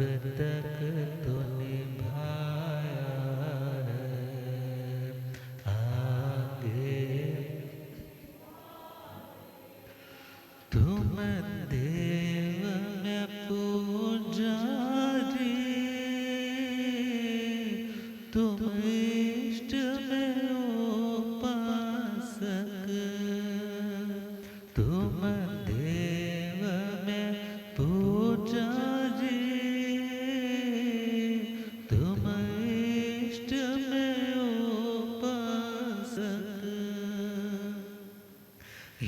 तक तो निभाया है, आगे तुम देव में पुजारी, तुम इष्ट में उपासक, तुम देव में पुजारी, तुम इष्ट में उपासक।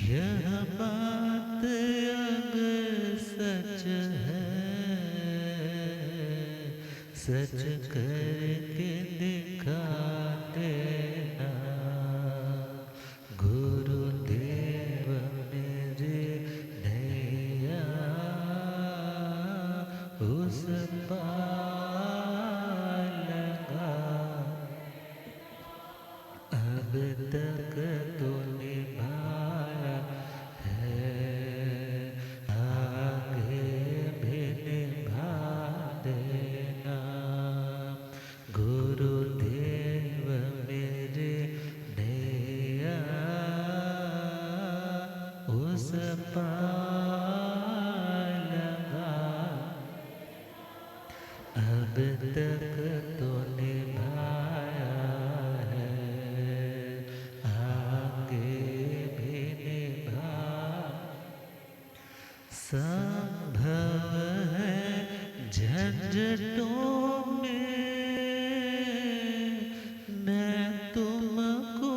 यह बात अगर सच है, सच करके दिखा देना, गुरुदेव मेरे नैया उस पार लगा। अब तक तो निभाया है, आगे भी निभा देना, गुरुदेव मेरे नैया उस पार लगा। अब तक तो निभाया है, आगे भी निभा। संभव है झंझटों में मैं तुमको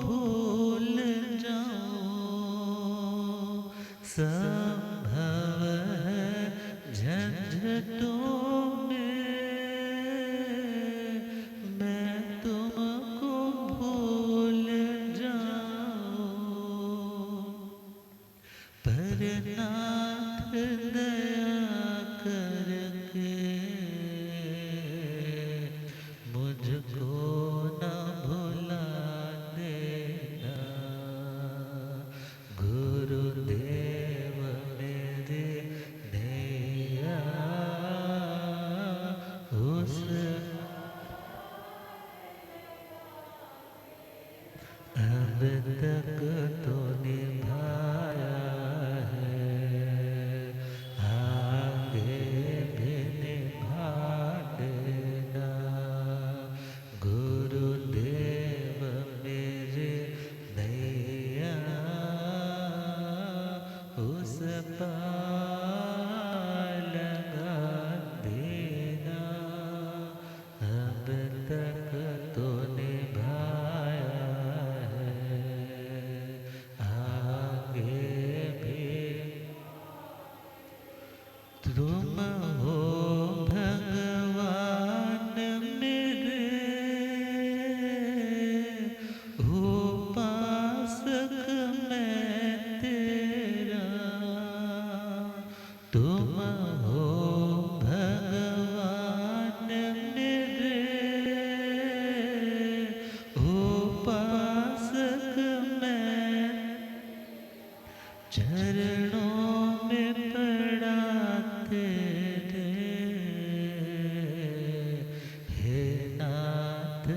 भूल जाऊं, संभव है झंझटों में मैं तुमको भूल जाऊं, पर नाथ दया करके मुझको न भुला देना, गुरुदेव मेरे नैया उस। अब तक तो निभाया है, आगे भी निभा देना, गुरुदेव मेरे नैया उस पार लगा देना। अब तक तो निभाया है, आगे भी। तुम हो भगवान मेरे उपासक मैं तेरा, तुम हो भगवान मेरे उपासक मैं, चरणों में पड़ा तेरे, हे नाथ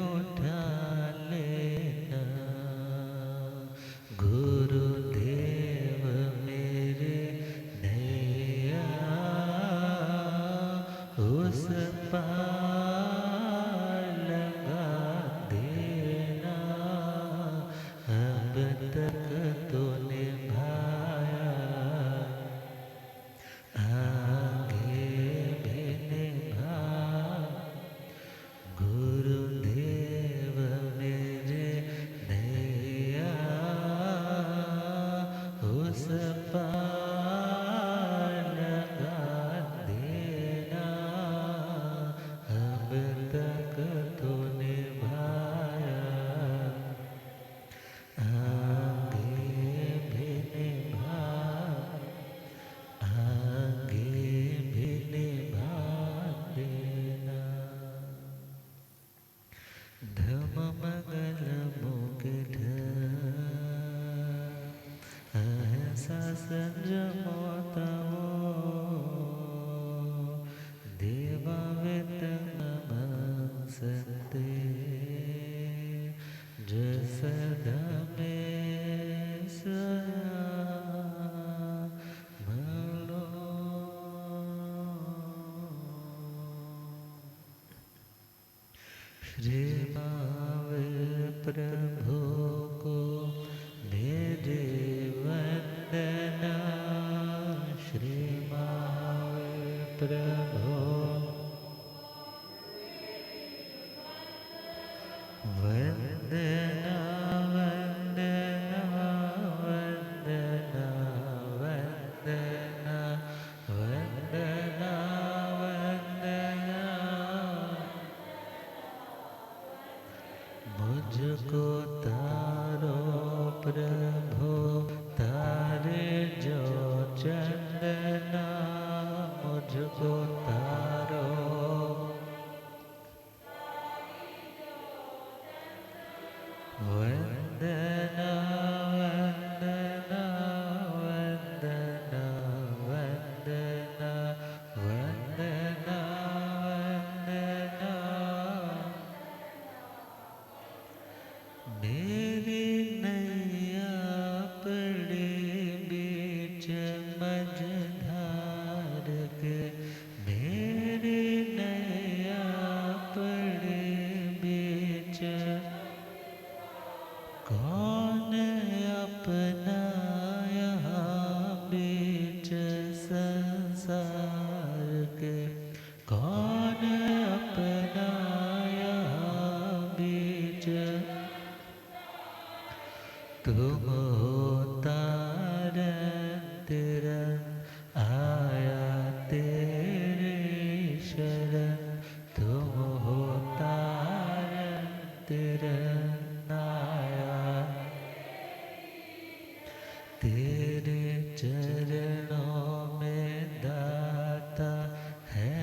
उठा लेना, गुरुदेव मेरे नैया उस पार लगा देना। अब तक तो निभाया, आगे भी निभा, गुरुदेव मेरे नैया उस पार लगा देना। श्री प्रभु को मेरे वंदना, श्री प्रभु वंदना वंदना वंदना वंदना वंदना वंदना, मुझको तारो प्रभु तारे जो चंदना, मुझको तारो वंदना वंदना वंदना वंदना वंदना वंदना, मेरी नैया पड़े बीच मझधार के, मेरी नैया पड़े बीच, कौन अपना यहाँ बीच संसार के, कौन अपना यहाँ बीच, तुम हो तारन तिरन आया तेरे शरण, तुम हो तारन तिरन आया तेरे चरणों में, दाता है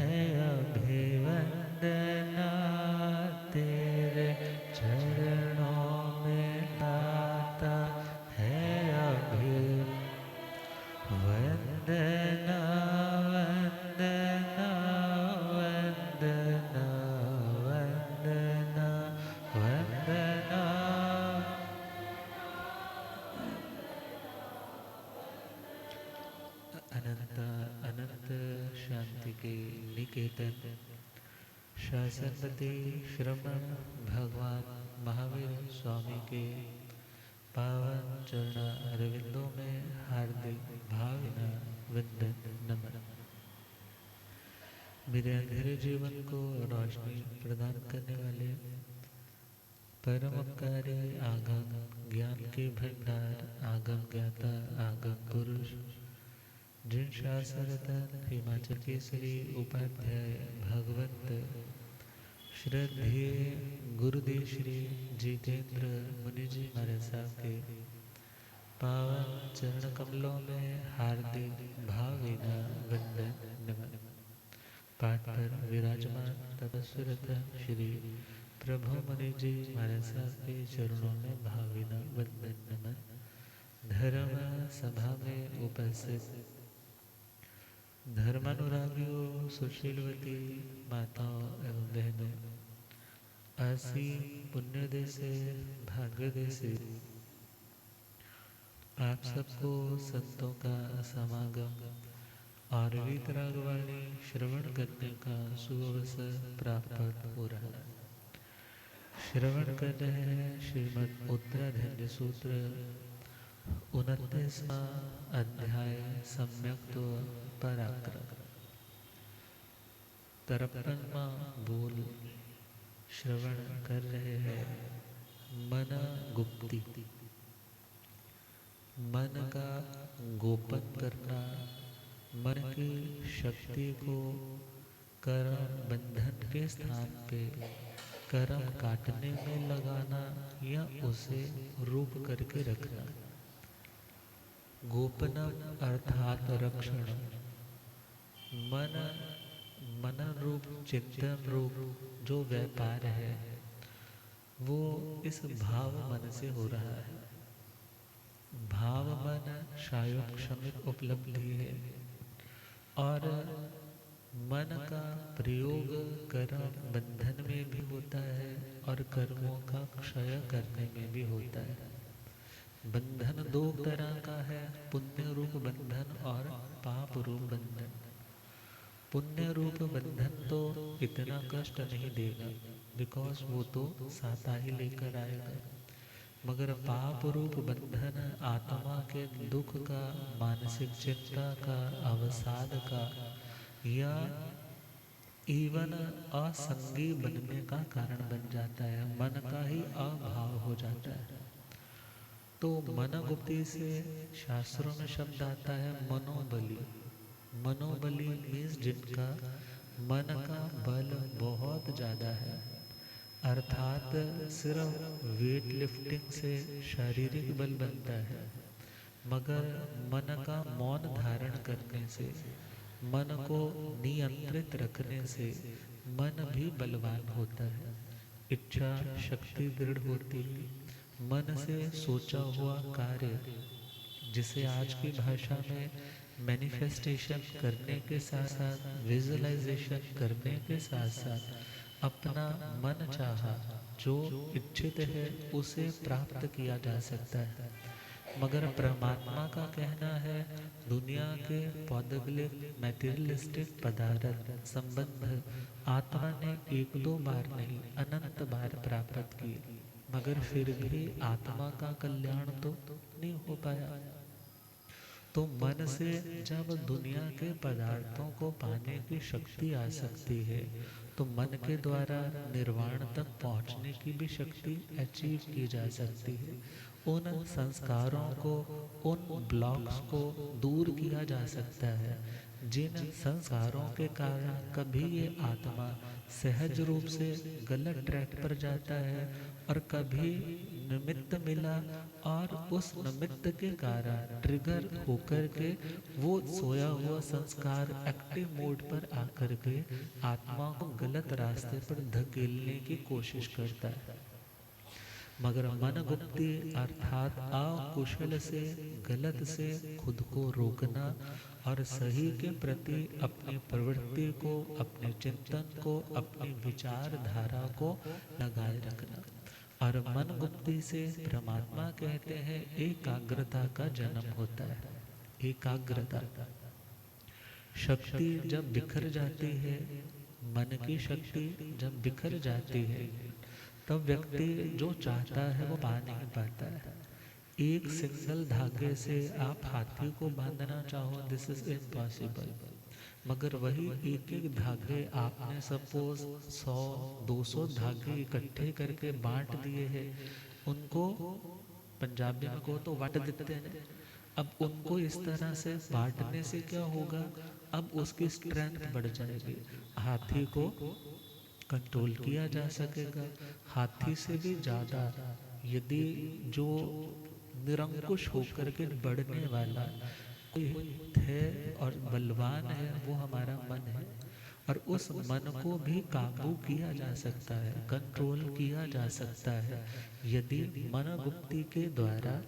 अभिवंदना, तेरे चरणों में दाता है अभिवंदना, वंदना वंदना वंदना वंदना। अनंत अनंत शांति के निकेतन शासनपति श्रमण भगवान महावीर स्वामी के पावन चरण अरविंदों में हार्दिक भावना वंदन नमन। मेरे अंधेरे जीवन को रोशनी प्रदान करने वाले परमकारी आगम ज्ञान के भंडार, आगम ज्ञाता आगम पुरुष, जिन शास्त्ररत्न हिमाचल केसरी उपाध्याय भगवंत श्रद्धेय गुरुदेव श्री जितेंद्र मुनि जी महाराज साहब के पावन चरण कमलों में हार्दिक भावना वंदन नमन। पाठ पर विराजमान तपस्विरत श्री प्रभु मुनि जी महाराज साहब के चरणों में भावना वंदन नमन। धर्म सभा में उपस्थित धर्मानुरागियों, सुशीलवती माताओं एवं बहनों, असीम पुण्योदय से भाग्योदय से आप सबको संतों का समागम और वीतरागवाणी श्रवण करने का सुअवसर प्राप्त हो रहा है। श्रवण कर रहे हैं श्रीमद् उत्तराधन्य सूत्र 29वां अध्याय सम्यक्त्व पराक्रम। 53वां बोल श्रवण कर रहे हैं मन गुप्ति। मन का गोपन करना, मन की शक्ति को कर्म बंधन के स्थान पे कर्म काटने में लगाना या उसे रूप करके रखना। गोपनम अर्थात रक्षण। मन रूप चिंतन रूप जो व्यापार है वो इस भाव मन से हो रहा है। भाव मन शायोक्षमिक उपलब्धि है और मन का प्रयोग कर्म बंधन में भी होता है और कर्मों का क्षय करने में भी होता है। बंधन दो तरह का है, पुण्य रूप बंधन और पाप रूप बंधन। पुण्य रूप बंधन तो इतना कष्ट नहीं देगा, बिकॉज वो तो साता ही लेकर आएगा। मगर पाप रूप बंधन आत्मा के दुख का, मानसिक चिंता का, अवसाद का, या इवन असंगी बनने का कारण बन जाता है, मन का ही अभाव हो जाता है। तो मन गुप्ति से शास्त्रों में शब्द आता है मनोबली। मनोबली मीन्स जिनका मन का बल बहुत ज़्यादा है, अर्थात सिर्फ वेट लिफ्टिंग से शारीरिक बल बनता है, मगर मन का मौन धारण करने से, मन को नियंत्रित रखने से मन भी बलवान होता है। इच्छा शक्ति दृढ़ होती है। मन से सोचा हुआ कार्य, जिसे आज की भाषा में मैनिफेस्टेशन करने के साथ साथ विजुअलाइजेशन करने के साथ साथ अपना मन चाहा जो इच्छित है उसे प्राप्त किया जा सकता है। मगर परमात्मा का कहना है दुनिया के पौधगलिक मैटेरियलिस्टिक पदार्थ संबंध आत्मा ने एक दो बार नहीं अनंत बार प्राप्त किए, मगर फिर भी आत्मा का कल्याण तो नहीं हो पाया। तो मन से जब दुनिया के पदार्थों को पाने की शक्ति आ सकती है, तो मन के द्वारा निर्वाण तक पहुंचने की भी शक्ति अचीव की जा सकती है। उन संस्कारों को, उन ब्लॉक्स को दूर किया जा सकता है जिन संस्कारों के कारण कभी ये आत्मा सहज रूप से गलत ट्रैक पर जाता है और कभी निमित्त मिला और उस निमित्त के कारण ट्रिगर होकर के वो सोया हुआ संस्कार एक्टिव मोड पर आकर के आत्मा को गलत रास्ते पर धकेलने की कोशिश करता है। मगर मन गुप्ति अर्थात अकुशल से, गलत से खुद को रोकना और सही के प्रति अपनी प्रवृत्ति को, अपने चिंतन को, अपनी विचारधारा को लगाए रखना। और मन गुप्ति से परमात्मा कहते हैं एकाग्रता का जन्म होता है। एकाग्रता शक्ति जब बिखर जाती है, मन की शक्ति जब बिखर जाती है, तब व्यक्ति जो चाहता है वो पा नहीं पाता है। एक सिंगल धागे से आप हाथी को बांधना चाहो, दिस इज इम्पॉसिबल। मगर वही एक एक धागे आपने सपोज 100-200 धागे इकट्ठे करके बांट दिए हैं, उनको पंजाबी में को तो वाट देते हैं। अब उनको इस तरह से बांटने से क्या होगा, अब उसकी स्ट्रेंथ बढ़ जाएगी, हाथी को कंट्रोल किया जा सकेगा। हाथी से भी ज़्यादा यदि जो निरंकुश होकर के बढ़ने वाला कोई है और बलवान है, वो हमारा मन है। और उस मन को भी काबू किया जा सकता है, कंट्रोल किया जा सकता है यदि मन गुप्ति के द्वारा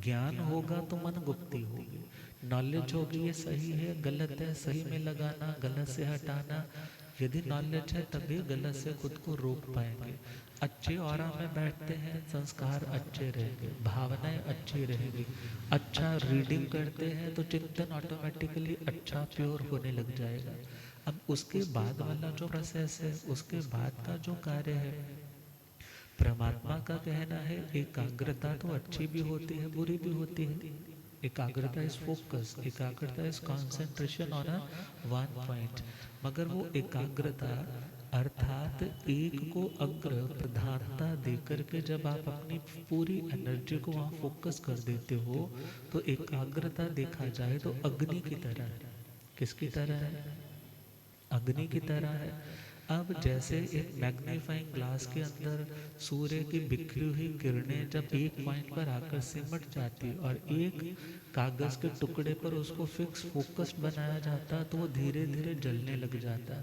ज्ञान होगा तो मन गुप्ति होगी। नॉलेज होगी ये सही है गलत है, सही में लगाना गलत से हटाना। यदि नॉलेज है तभी गलत से खुद को रोक पाएंगे। अच्छे ऑरा में बैठते हैं, संस्कार अच्छे रहेंगे, भावनाएं अच्छी रहेगी। अच्छा रीडिंग करते हैं तो चिंतन ऑटोमेटिकली अच्छा प्योर होने लग जाएगा। अब उसके बाद वाला जो प्रोसेस है, उसके बाद का जो कार्य है, परमात्मा का कहना है एकाग्रता तो अच्छी भी होती है बुरी भी होती है। एकाग्रता इज फोकस, एकाग्रता is concentration on a one point. मगर वो एकाग्रता अर्थात एक को अग्र प्रधानता देकर के जब आप अपनी पूरी एनर्जी को वहाँ फोकस कर देते हो, तो एकाग्रता देखा जाए तो अग्नि की तरह है। किसकी तरह है? अग्नि की तरह है। अब जैसे एक मैग्नीफाइंग ग्लास के अंदर सूर्य की बिखरी हुई किरणें जब एक पॉइंट पर आकर सिमट जाती और एक कागज के टुकड़े पर उसको फिक्स फोकस्ड बनाया जाता, तो वो धीरे धीरे जलने लग जाता।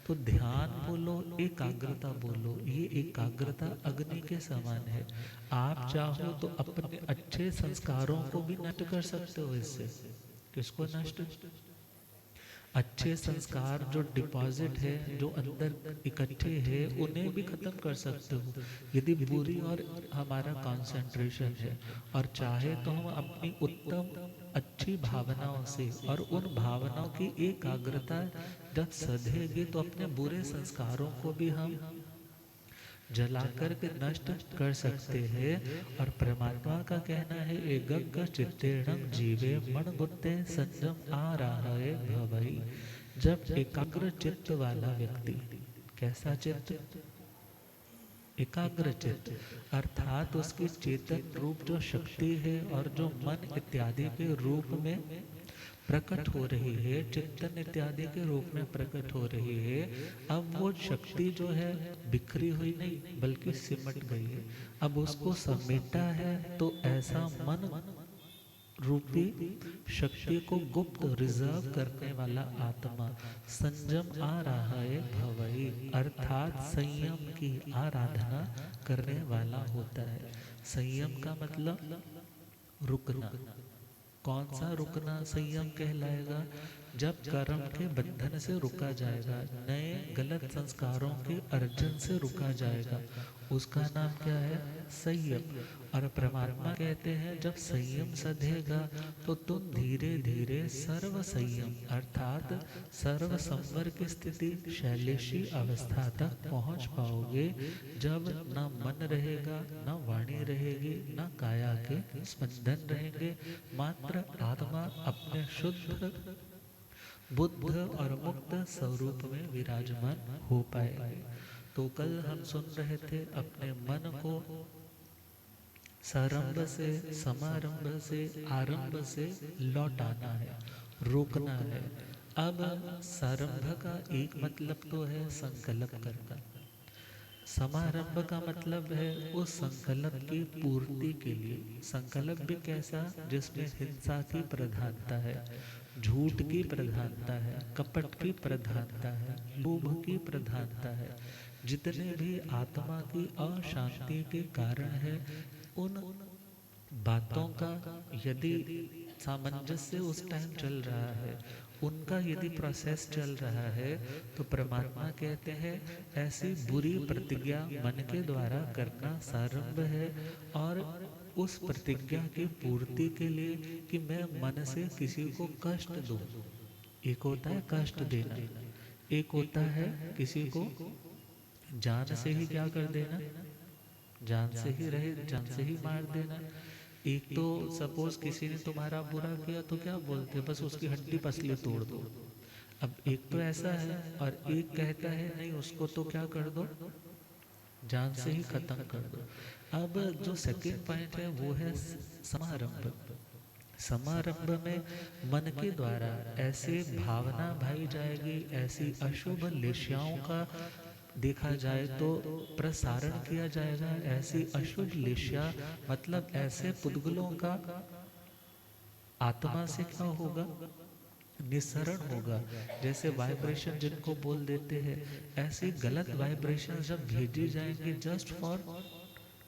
तो ध्यान बोलो, एकाग्रता बोलो, ये एकाग्रता अग्नि के समान है। आप चाहो तो अपने अच्छे संस्कारों को भी नष्ट कर सकते हो इससे। किसको नष्ट? अच्छे संस्कार जो डिपॉजिट है, जो अंदर इकट्ठे है, उन्हें भी खत्म कर सकते हो यदि बुरी और हमारा कंसंट्रेशन है। और चाहे तो हम अपनी उत्तम अच्छी भावनाओं से, और उन भावनाओं की एकाग्रता जब सधेगी तो अपने बुरे संस्कारों को भी हम जलाकर के नष्ट कर सकते हैं। और परमात्मा का कहना है, एगग्ग चित्तेणं जीवे मन बुद्धे संयम आ रहा है भवई। जब एकाग्र चित्त वाला व्यक्ति, कैसा चित्त? एकाग्र चित्त, अर्थात उसकी चेतन रूप जो शक्ति है और जो मन इत्यादि के रूप में प्रकट हो रही है, चिंतन इत्यादि के रूप में प्रकट हो रही है, अब वो शक्ति जो है बिखरी हुई नहीं बल्कि सिमट गई है। अब उसको समेटा है, तो ऐसा मन रूपी शक्ति को गुप्त रिजर्व करने वाला आत्मा संयम आ रहा है भवई, अर्थात संयम की आराधना करने वाला होता है। संयम का मतलब रुकना। कौन सा रुकना संयम कहलाएगा? जब कर्म के बंधन से रुका जाएगा, नए गलत संस्कारों के अर्जन से रुका जाएगा, उसका नाम क्या है? संयम। और परमात्मा कहते हैं, जब संयम सधेगा तो तुम धीरे धीरे सर्व संयम अर्थात सर्व संवर की स्थिति, शैलेशी अवस्था तक पहुंच पाओगे, जब न मन रहेगा, न वाणी रहेगी, न काया के स्पंदन रहेंगे, मात्र आत्मा अपने शुद्ध बुद्ध और मुक्त स्वरूप में विराजमान हो पाएंगे। तो कल हम सुन रहे थे, अपने मन को सारंभ से, समारंभ से, आरंभ से लौटाना है, रोकना है। अब सारंभ का एक मतलब तो है संकल्प करना, समारंभ का मतलब है उस संकल्प की पूर्ति के लिए। संकल्प भी कैसा? जिसमें हिंसा की प्रधानता है, झूठ की प्रधानता है, कपट की प्रधानता है, लोभ की प्रधानता है। जितने भी आत्मा की अशांति के कारण है, उन बातों का यदि सामंजस्य उस टाइम चल रहा है, उनका यदि प्रोसेस चल रहा है, तो परमात्मा कहते हैं ऐसी बुरी प्रतिज्ञा मन के द्वारा करना सारंभ है। और उस प्रतिज्ञा की पूर्ति के लिए कि मैं मन से किसी को कष्ट दूं। एक होता है कष्ट देना, एक होता है किसी को जान से ही क्या कर देना, जान से ही रहे, जान से ही मार देना। एक तो सपोज किसी ने तुम्हारा बुरा किया तो क्या बोलते, बस उसकी हड्डी पसली तोड़ दो। अब एक तो ऐसा है, और एक कहता है नहीं, उसको तो क्या कर दो, जान से ही खत्म कर दो। अब जो सेकंड पॉइंट है वो है समारंभ। समारंभ में मन के द्वारा ऐसे भावना भाई जाएगी, ऐसी अशुभ लेश्याओं का देखा जाए तो प्रसारण किया जाएगा। ऐसी अशुभ लेश्या मतलब ऐसे पुद्गलों का आत्मा से क्या होगा, निस्सरण होगा। जैसे वाइब्रेशन जिनको बोल देते हैं, ऐसी गलत वाइब्रेशन जब भेजी जाएंगे जस्ट फॉर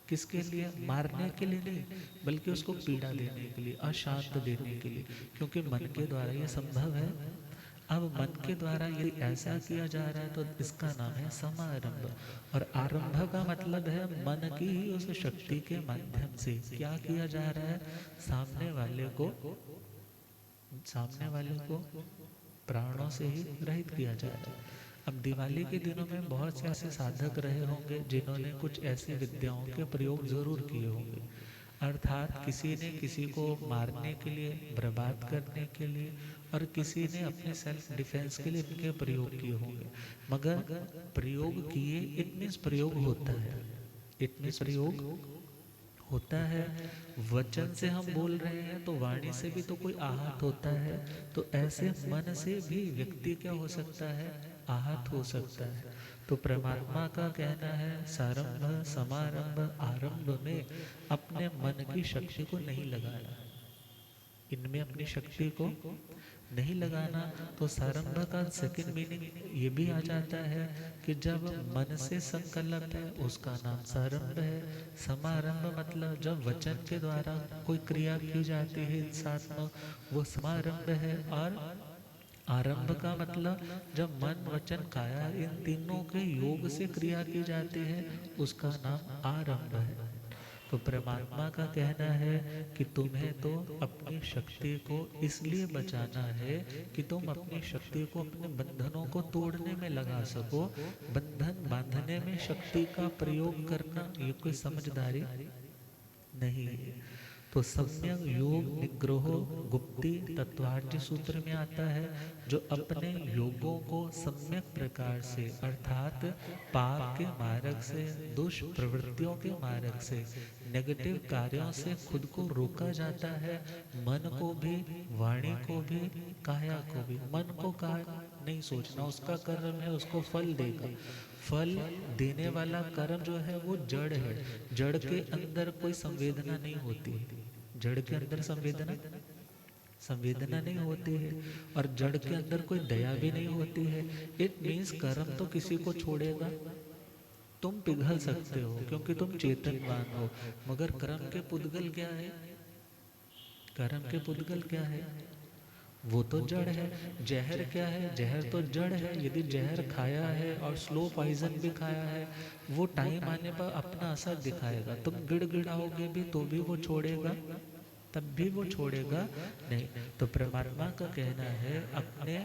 किसके लिए? मारने के लिए नहीं, बल्कि उसको पीड़ा देने के लिए, अशांत देने के लिए, क्योंकि मन के द्वारा ये संभव है। अब मन के द्वारा यदि ऐसा किया जा रहा है तो इसका नाम है समारंभ। और आरंभ का मतलब है मन की ही उस शक्ति के माध्यम से क्या किया जा रहा है, सामने वाले को प्राणों से ही रहित किया जा रहा है। अब दिवाली के दिनों में बहुत से ऐसे साधक रहे होंगे जिन्होंने कुछ ऐसी विद्याओं के प्रयोग जरूर किए होंगे, अर्थात किसी ने किसी को मारने के लिए, बर्बाद करने के लिए, और किसी ने अपने सेल्फ डिफेंस के लिए इनके प्रयोग किए होंगे। मगर प्रयोग किए, इट मीन्स प्रयोग होता है, इट मीन्स प्रयोग होता है। वचन से हम बोल रहे हैं तो वाणी से भी तो कोई आहत होता है, तो ऐसे मन से भी व्यक्ति क्या हो सकता है, आहत हो सकता है। तो परमात्मा का कहना है सारंभ, समारंभ, आरंभ में अपने मन की शक्ति को नहीं लगाना, इनमें अपनी शक्ति को नहीं लगाना। तो सारंभ का सेकंड मीनिंग ये भी आ जाता है कि जब मन से संकल्प है उसका नाम सारंभ है। समारंभ मतलब जब वचन के द्वारा कोई क्रिया की जाती है इंसान में, वो समारंभ है। और आरंभ का मतलब जब मन वचन काया इन तीनों के योग से क्रिया की जाती है, उसका नाम आरंभ है। तो परमात्मा का कहना है कि तुम्हें तो अपनी शक्ति को इसलिए बचाना है कि तुम अपनी शक्ति को अपने बंधनों को तोड़ने में लगा सको। बंधन बांधने में शक्ति का प्रयोग करना ये कोई समझदारी नहीं है। तो सम्यक योग निग्रहो गुप्ति तत्वार्थ सूत्र में आता है, जो अपने योगों को सम्यक प्रकार से अर्थात पाप के मार्ग से, दुष्प्रवृत्तियों के मार्ग से, नेगेटिव कार्यों से खुद को रोका जाता है। मन को भी, वाणी को भी, काया को भी। मन को कहा नहीं सोचना, उसका कर्म है, उसको फल देगा। फल देने वाला कर्म जो है वो जड़ है। जड़ के अंदर कोई संवेदना नहीं होती। जड़ के अंदर संवेदना नहीं होती है, और जड़ के अंदर कोई दया भी नहीं होती है। इट मीन्स कर्म तो किसी को छोड़ेगा। तुम पिघल सकते हो क्योंकि तुम चेतनवान हो, मगर कर्म के पुद्गल क्या है? कर्म के पुद्गल क्या है? वो तो जड़ है। जहर क्या है? जहर तो जड़ है। यदि जहर खाया है और स्लो पॉइजन भी खाया है, वो टाइम आने पर अपना असर दिखाएगा। तुम गिड़गिड़ाओगे भी तो भी वो छोड़ेगा, तब भी वो छोड़ेगा नहीं। तो परमात्मा का कहना है अपने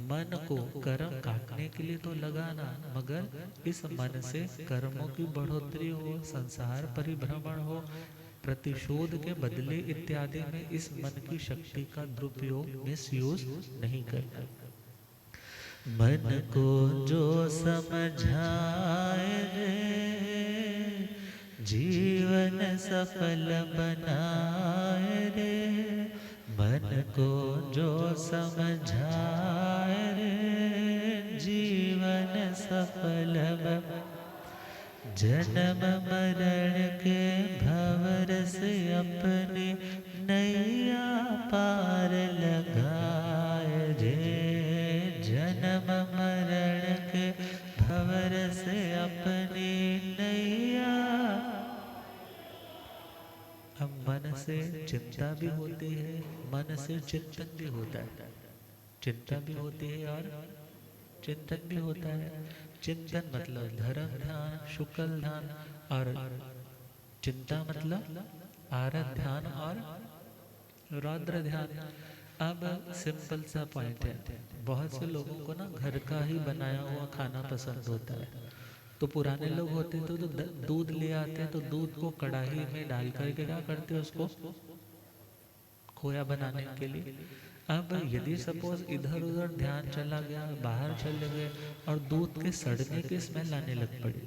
मन को कर्म काटने के लिए तो लगाना, मगर इस मन से कर्मों की बढ़ोतरी हो, संसार परिभ्रमण हो, प्रतिशोध के बदले इत्यादि में इस मन की शक्ति का दुरुपयोग, मिसयूज नहीं करना। मन को जो समझाए रे, जीवन सफल बनाए रे। मन को जो समझाए रे, जीवन सफल बनाए। जन्म मरण के भंवर से अपने नैया पार लगाए रे। जन्म मरण के भंवर से अपनी नैया। अब मन से चिंता भी होती है, मन से चिंतन भी होता है। चिंता भी होती है और चिंतन भी होता है। चिंतन मतलब धर्म ध्यान, शुक्ल ध्यान, और चिंता मतलब आरत ध्यान और रौद्र ध्यान। अब सिंपल सा पॉइंट है, बहुत से लोगों को ना घर का ही बनाया हुआ खाना पसंद होता है। तो पुराने लोग होते तो दूध ले आते, तो दूध को कढ़ाई में डाल करके क्या करते, उसको खोया बनाने के लिए। अब यदि सपोज इधर उधर ध्यान चला गया, बाहर चले गए और दूध के सड़ने की स्मेल आने लग पड़ी,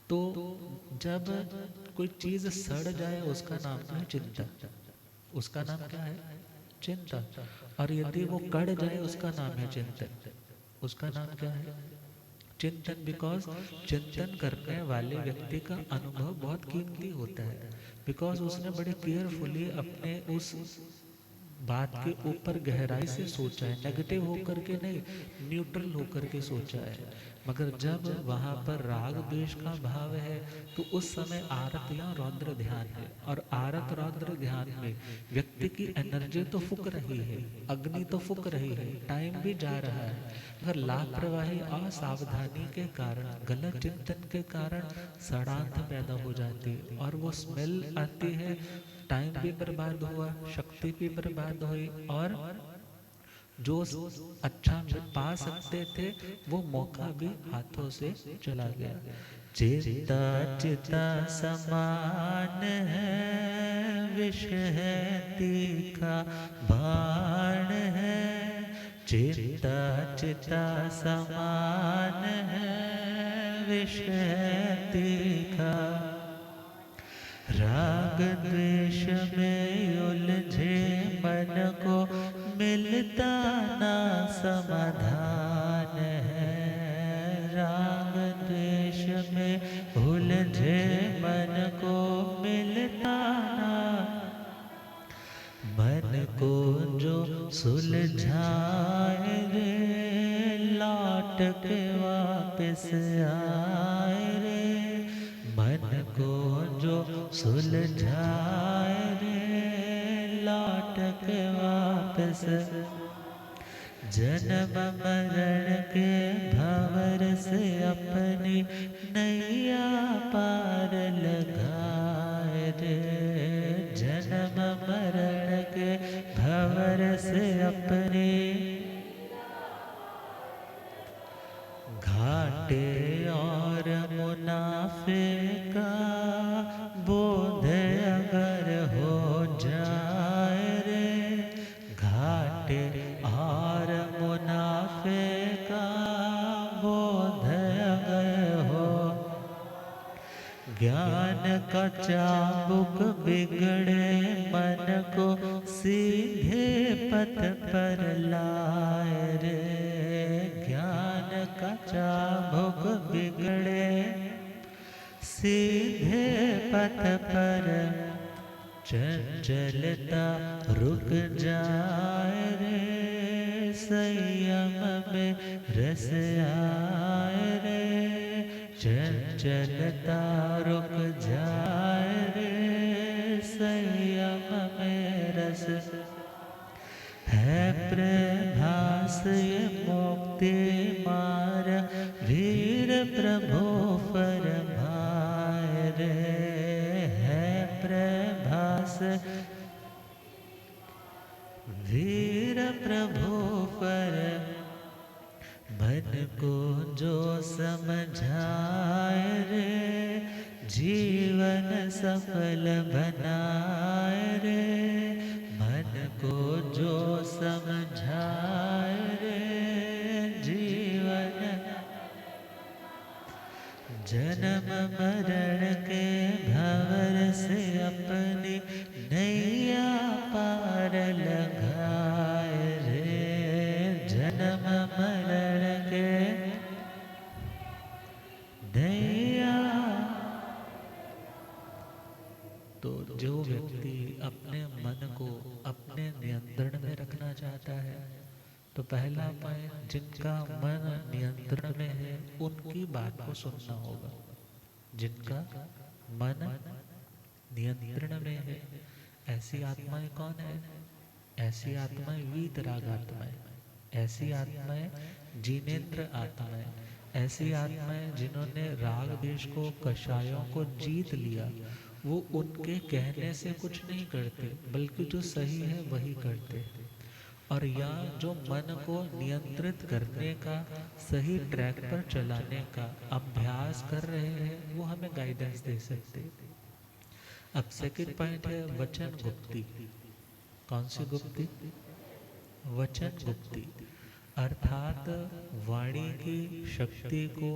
तो जब कोई चीज सड़ जाए उसका नाम है चिंता। उसका नाम क्या है? चिंता। और यदि वो कड़ जाए उसका नाम है चिंतन। उसका नाम क्या है? चिंतन। बिकॉज चिंतन करने वाले व्यक्ति का अनुभव बहुत कीमती होता है, बिकॉज उसने बड़े केयरफुली अपने उस बात के ऊपर गहराई से सोचा है, नेगेटिव होकर के नहीं, न्यूट्रल होकर के सोचा है। मगर जब वहाँ पर राग द्वेष का भाव है, तो उस समय आरत या रौद्र ध्यान है, और आरत रौद्र ध्यान में व्यक्ति की एनर्जी तो फूक रही है, अग्नि तो फूक रही है, टाइम भी जा रहा है, मगर लापरवाही असावधानी के कारण, गलत चिंतन के कारण सड़ांत पैदा हो जाती है, और वो स्मेल आती है। टाइम भी बर्बाद हुआ, शक्ति भी बर्बाद हुई, और जो अच्छा पा सकते थे वो मौका भी हाथों से चला गया। चिता चिता समान है, विष है तीखा बाण है। चिता चिता समान है, विष है तीखा। राग द्वेष में उलझे मन को मिलता ना समाधान है। राग द्वेष में उलझे मन को मिलता ना। मन को जो सुलझाए रे, लौट के वापस आए रे। मन को जो सुलझाए रे, लौट के वापस। जन्म मरण के भंवर से अपनी नैया पार लगा घाटे और मुनाफे का बोध अगर हो जाए रे, घाटे और मुनाफे का बोध अगर हो, ज्ञान का चाबुक बिगड़े मन को सीधे पथ पर लाए रे, ज्ञान का चाबुक बिगड़े सीधे पथ पर, चंचलता रुक जाए रे, संयम में रस आए रे, चंचलता रुक जाए रे, संयम में रस है प्रभास ये मुक्ति मार, वीर प्रभु फरमाए रे, है प्रभास वीर प्रभु पर, मन को जो समझाए रे, जीवन सफल बनाए रे, मन को जो समझाए रे, जीवन जन्म मरण के भंवर से अपनी नैया पार लगाए रे, जन्म मरण के नैया। तो जो व्यक्ति अपने मन को अपने नियंत्रण में रखना चाहता है, तो पहला पॉइंट, जिनका मन नियंत्रण में है उनकी बात को सुनना होगा। जिनका मन नियंत्रण में है, ऐसी आत्माएं कौन है? ऐसी आत्माएं वीतराग आत्माएं, ऐसी आत्माएं जिनेंद्र आत्माएं, ऐसी आत्माएं जिन्होंने राग देश को, कषायों को जीत लिया। वो उनके कहने से कुछ नहीं करते, बल्कि जो सही है वही करते हैं। और या जो मन को नियंत्रित करने का, सही ट्रैक पर चलाने का अभ्यास कर रहे हैं, वो हमें गाइडेंस दे सकते हैं। अब सेकंड पॉइंट है वचन गुप्ती। कौन सी गुप्ती? वचन गुप्ती, अर्थात वाणी की शक्ति को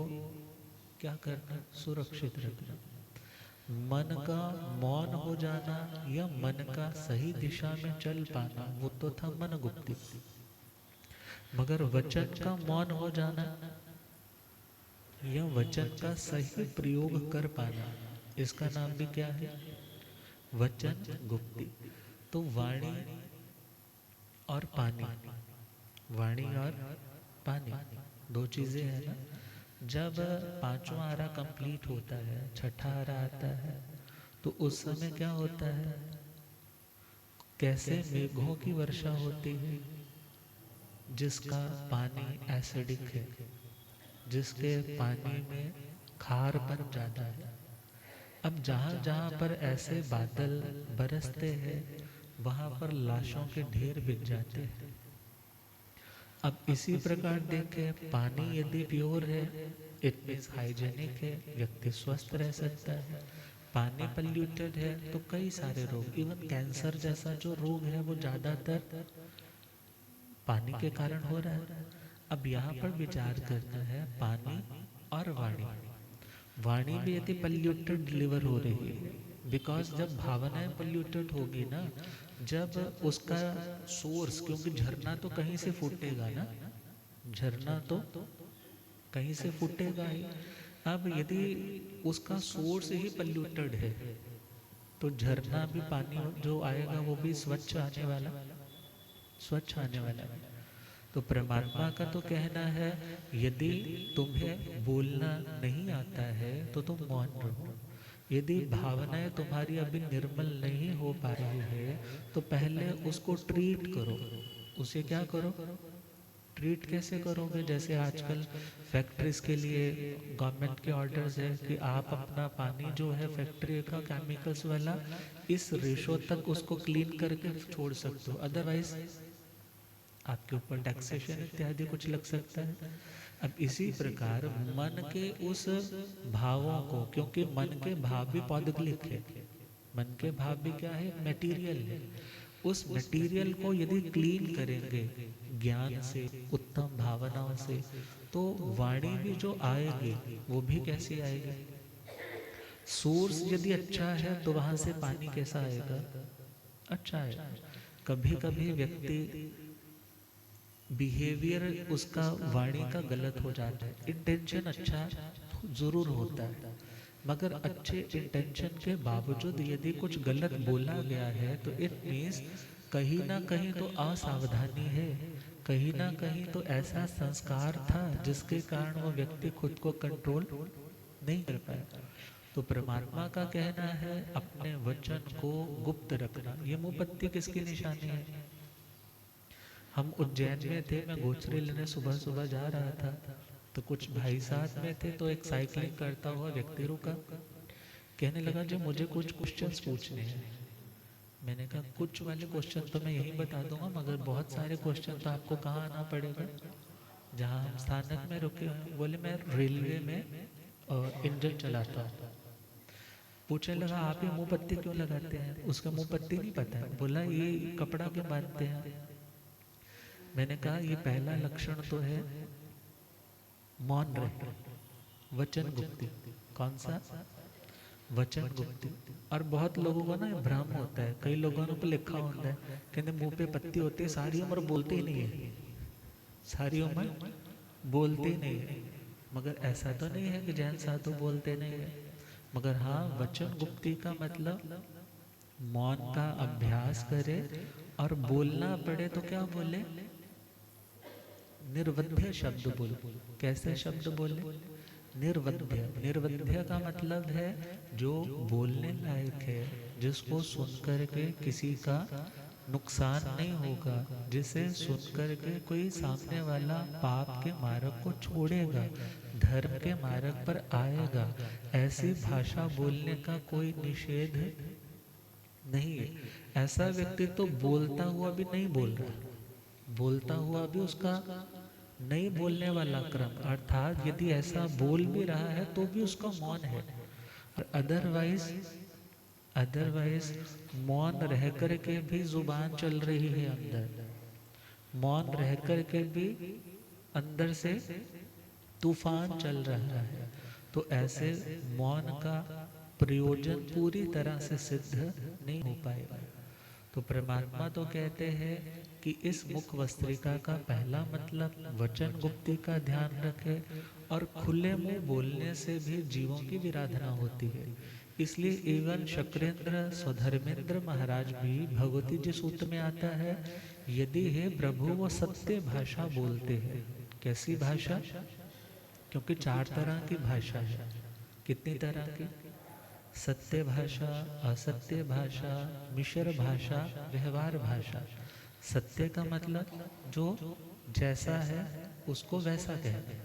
क्या करना? सुरक्षित रखना। मन का मौन हो जाना या मन का सही दिशा में चल पाना, वो तो था मन गुप्ती। मगर वचन का मौन हो जाना या वचन का सही प्रयोग कर पाना, इसका नाम भी क्या है? वचन गुप्ती। तो वाणी और पानी, वाणी और पानी दो चीजें हैं ना। जब पांचवा आरा कंप्लीट होता है, छठा आरा आता है, तो उस समय क्या होता है? कैसे मेघों की वर्षा होती है, जिसका पानी एसिडिक है, जिसके पानी में खारपन ज्यादा है। अब जहाँ जहाँ पर ऐसे बादल बरसते हैं, वहाँ पर लाशों के ढेर बिछ जाते हैं। अब इसी प्रकार देखें, पानी यदि प्योर है, इट मीन्स हाइजेनिक है, व्यक्ति स्वस्थ रह सकता है। पानी पल्यूटेड है तो कई सारे रोग, इवन कैंसर जैसा जो रोग है, वो ज्यादातर पानी के कारण हो रहा है। अब यहाँ पर विचार करना है पानी और वाणी। वाणी भी यदि पल्यूटेड डिलीवर हो रही है, बिकॉज जब भावनाएं पल्यूटेड होगी ना, जब उसका सोर्स, क्योंकि झरना तो कहीं से फूटेगा ना, झरना तो कहीं से फूटेगा ही। अब यदि उसका सोर्स ही पल्यूटेड है, तो झरना भी, पानी जो आएगा वो भी स्वच्छ आने वाला, स्वच्छ आने वाला। तो परमात्मा का तो कहना है, यदि तुम्हें बोलना नहीं आता है तो तुम मौन रहो। यदि भावनाएं तुम्हारी अभी निर्मल नहीं हो पा रही है, तो पहले उसको ट्रीट करो। उसे क्या करो? ट्रीट कैसे करोगे? जैसे आजकल फैक्ट्रीज के लिए गवर्नमेंट के ऑर्डर्स है कि आप अपना पानी जो है फैक्ट्री का केमिकल्स वाला, इस रेशो तक उसको क्लीन करके छोड़ सकते हो, अदरवाइज आपके ऊपर टैक्सेशन इत्यादि कुछ लग सकता है। अब इसी प्रकार मन के उस भावों को, क्योंकि मन के भाव भी पौद्गलिक है, मन के भाव भी क्या है, मटेरियल है, उस मटेरियल को यदि क्लीन करेंगे ज्ञान से, उत्तम भावनाओं से, तो वाणी भी जो आएगी वो भी कैसी आएगी। सोर्स यदि अच्छा है तो वहां से पानी कैसा आएगा, अच्छा है। कभी कभी व्यक्ति बिहेवियर उसका वाणी का गलत हो जाता है, इंटेंशन अच्छा जरूर होता है, मगर अच्छे इंटेंशन के बावजूद यदि कुछ गलत बोला गया है तो इट मीन्स कहीं ना कहीं तो असावधानी है, कहीं ना कहीं तो ऐसा संस्कार था जिसके कारण वो व्यक्ति खुद को कंट्रोल नहीं कर पाया। तो परमात्मा का कहना है अपने वचन को गुप्त रखना। ये मुंहपत्ती किसकी निशानी है। हम उज्जैन में थे, मैं गोचरे लेने सुबह सुबह जा रहा था, तो कुछ भाई साथ में थे, तो एक साइकिलिंग करता हुआ व्यक्ति रुका, कहने लगा जो मुझे कुछ क्वेश्चंस पूछने हैं। मैंने कहा कुछ वाले क्वेश्चन तो मैं यहीं बता दूंगा, मगर बहुत सारे क्वेश्चन तो आपको कहाँ आना पड़ेगा, जहाँ हम स्थानक में रुके हैं। बोले मैं रेलवे में इंजन चलाता हूँ। पूछने लगा आप ये मुंह पत्ती क्यों लगाते हैं, उसका मुंह पत्ती नहीं पता है। बोला ये कपड़ा क्यों बांधते हैं। मैंने कहा ये पहला लक्षण तो है मौन रहे, वचन गुप्ती। कौन सा, वचन गुप्ती। और बहुत लोगों को ना भ्रम होता है, कई लोगों ने लिखा होता है, कहते मुंह पे पत्ती होती है, सारी उम्र बोलते ही नहीं है, सारी उम्र बोलते ही नहीं है। मगर ऐसा तो नहीं है कि जैन साधु बोलते नहीं है, मगर हाँ वचन गुप्ती का मतलब मौन का अभ्यास करे, और बोलना पड़े तो क्या बोले, निर्वध्य शब्द बोले। कैसे शब्द बोले, निर्वध्य। निर्वध्य का मतलब है जो बोलने लायक है, जिसको सुनकर के किसी का नुकसान नहीं होगा, जिसे सुनकर के कोई सामने वाला पाप के मार्ग को छोड़ेगा, धर्म के मार्ग पर आएगा। ऐसी भाषा बोलने का कोई निषेध नहीं है। ऐसा व्यक्ति तो बोलता हुआ भी नहीं बोल रहा, बोलता हुआ भी उसका नहीं बोलने वाला क्रम, अर्थात यदि ऐसा बोल भी रहा है तो भी उसका मौन है। और अदरवाइज अदरवाइज मौन रह कर के भी जुबान चल रही है अंदर, मौन रह कर के भी अंदर से तूफान चल रहा है। तो ऐसे मौन का प्रयोजन पूरी तरह से सिद्ध नहीं हो पाएगा। तो परमात्मा तो कहते हैं कि इस मुख वस्त्रिका का पहला मतलब वचन गुप्ती का ध्यान रखे, और खुले मुंह बोलने से भी जीवों की विराधना होती है। इसलिए एवं शक्रेंद्र स्वधर्मेंद्र महाराज भी भगवती जी सूत्र में आता है, यदि हे प्रभु वो सत्य भाषा बोलते हैं। कैसी भाषा, क्योंकि चार तरह की भाषा है। कितनी तरह की, सत्य भाषा, असत्य भाषा, मिश्र भाषा, व्यवहार भाषा। सत्य का मतलब जो जैसा है उसको वैसा कहना।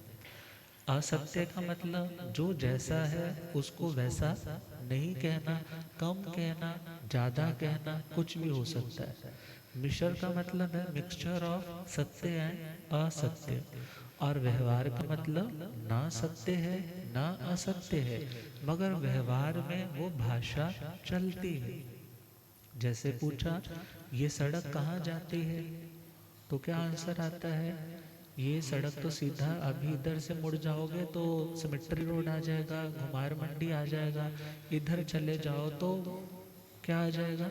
असत्य का मतलब जो जैसा है उसको वैसा नहीं कहना, कम कहना, ज़्यादा कहना, कुछ भी हो सकता है। मिश्र का मतलब है मिक्सचर ऑफ सत्य एंड असत्य। और व्यवहार का मतलब ना सत्य है ना असत्य है, मगर व्यवहार में वो भाषा चलती है। जैसे पूछा ये सड़क कहाँ जाती है, तो क्या आंसर आता है, ये सड़क तो सीधा अभी इधर से मुड़ जाओगे तो सिमेट्री रोड आ जाएगा, घुमार मंडी आ जाएगा, इधर चले जाओ तो क्या आ जाएगा,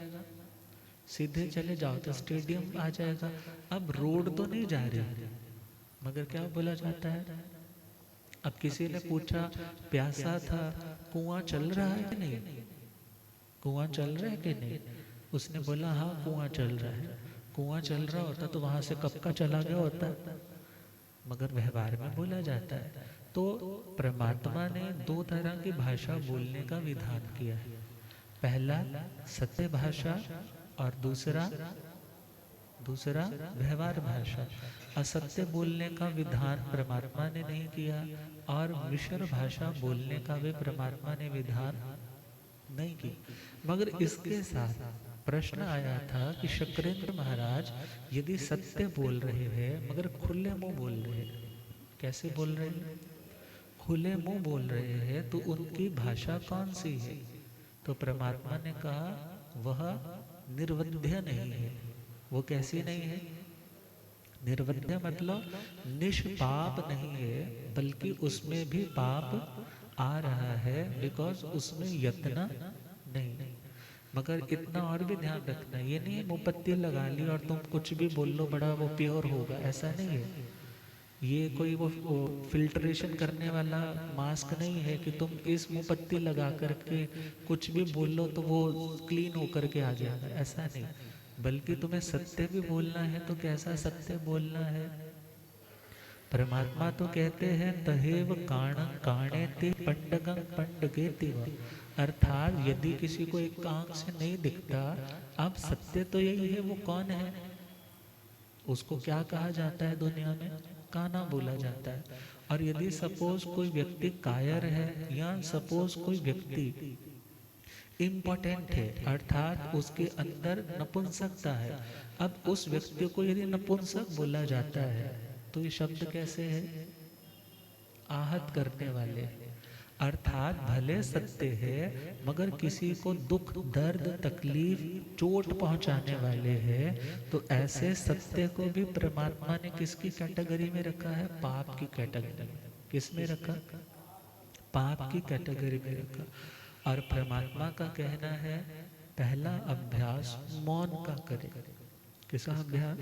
सीधे चले जाओ तो स्टेडियम आ जाएगा। अब रोड तो नहीं जा रही, मगर क्या बोला जाता है। अब किसी ने पूछा प्यासा था, कुआं चल रहा है कि नहीं, कुआं चल रहा है कि नहीं। उसने बोला हाँ कुआं चल रहा है। कुआं चल रहा होता तो वहां से कब का चला गया होता, मगर व्यवहार में बोला जाता है। तो परमात्मा ने दो तरह की भाषा बोलने का विधान किया है। पहला सत्य भाषा और दूसरा व्यवहार भाषा। असत्य बोलने का विधान परमात्मा ने नहीं किया, और मिश्र भाषा बोलने का भी परमात्मा ने विधान नहीं की। मगर इसके साथ प्रश्न आया था कि शक्रेंद्र महाराज यदि सत्य बोल रहे हैं मगर खुले मुंह बोल रहे हैं, कैसे बोल रहे हैं? खुले मुंह बोल रहे हैं, तो उनकी भाषा कौन सी है? तो परमात्मा ने कहा वह निर्वध्य नहीं है। वो कैसी नहीं है? निर्वध्य मतलब निष्पाप नहीं है, बल्कि उसमें भी पाप आ रहा है, बिकॉज उसमें यत्न नहीं। मगर इतना और भी ध्यान रखना, ये नहीं है मुंह लगा ली और तुम कुछ भी बोल लो बड़ा वो प्योर होगा, ऐसा नहीं है। ये कोई वो फिल्ट्रेशन करने वाला मास्क नहीं है कि तुम इस मुंह पत्ती लगा करके कुछ भी बोल लो तो वो क्लीन होकर के आ जाएगा, ऐसा नहीं। बल्कि तुम्हें सत्य भी बोलना है, तो कैसा सत्य बोलना है? परमात्मा तो कहते हैं तहेव काण काणे ते पंडगं पंडगेति व, अर्थात यदि किसी को एक आंख से नहीं दिखता, अब सत्य तो यही है। वो कौन है? उसको क्या कहा जाता है दुनिया में? काना बोला जाता है। और यदि सपोज कोई व्यक्ति कायर है, या सपोज कोई व्यक्ति इम्पोर्टेंट है, अर्थात उसके अंदर नपुंसकता है, अब उस व्यक्ति को यदि नपुंसक बोला जाता है, तो ये शब्द कैसे है? आहत करने वाले। अर्थात भले सत्य है, मगर किसी को दुख दर्द तकलीफ चोट पहुंचाने वाले हैं, तो ऐसे सत्य को भी परमात्मा ने किसकी कैटेगरी में रखा है? पाप की कैटेगरी में। किस में रखा? पाप की कैटेगरी में रखा। और परमात्मा का कहना है पहला अभ्यास मौन का करें। किसका अभ्यास?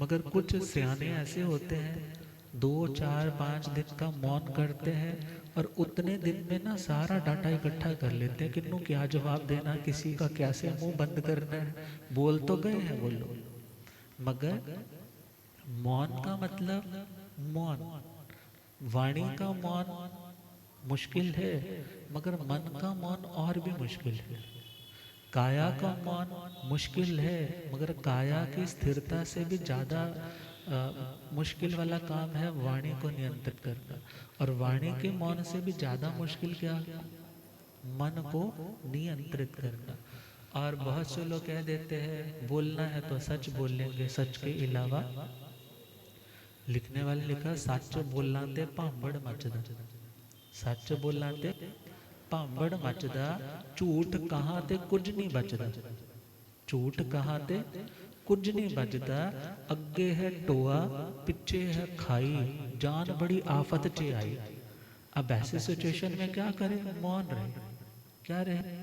मगर कुछ सियाने ऐसे होते हैं 2, 4, 5 दिन का मौन करते हैं, और उतने दिन में ना सारा डाटा इकट्ठा कर लेते हैं, किन्नू क्या जवाब देना, किसी का कैसे मुंह बंद करना है। बोल तो गए हैं वो लोग, मगर मौन का मतलब मौन, वाणी का मौन मुश्किल है, मगर मन का मौन और भी मुश्किल है। काया का मौन मुश्किल है, मगर काया की स्थिरता से भी ज़्यादा मुश्किल वाला काम है वाणी को नियंत्रित करना। और वाणी के मौन से भी ज़्यादा मुश्किल क्या? मन को नियंत्रित करना। और बहुत से लोग कह देते हैं बोलना है तो सच बोल लेंगे, सच के अलावा। लिखने वाले लिखा सच बोलना ते भांबड़ मचदा, सच बोलना ते भांबड़ मचदा, झूठ कहाँ ते कुछ नहीं बचदा। झूठ कहाँ ते कुछ नहीं बचदा, अगे है टोआ पिछे है खाई, जान बड़ी आफत चे आई। अब ऐसे सिचुएशन में क्या करें? मौन रहे। क्या रहे?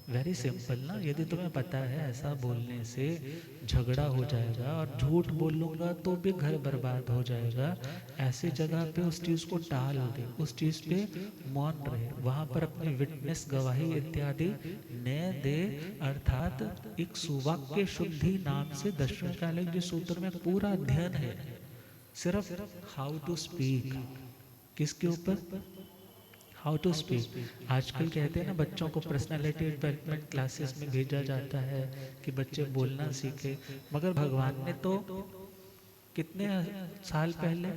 वेरी सिंपल ना। यदि तुम्हें पता है ऐसा बोलने से झगड़ा हो जाएगा और झूठ बोलूंगा तो भी घर बर्बाद हो जाएगा, ऐसी जगह पे उस चीज को टाल दे, उस चीज पे मौन रहे, वहां पर अपनी विटनेस गवाही इत्यादि न दे। अर्थात एक सुवाक्य शुद्धि नाम से दशम चालक सूत्र में पूरा अध्ययन है, सिर्फ हाउ टू स्पीक। किसके ऊपर? How to speak. आजकल कहते हैं ना बच्चों को पर्सनालिटी डेवलपमेंट क्लासेस में भेजा जाता है कि बच्चे बोलना सीखे, मगर भगवान ने तो कितने साल पहले,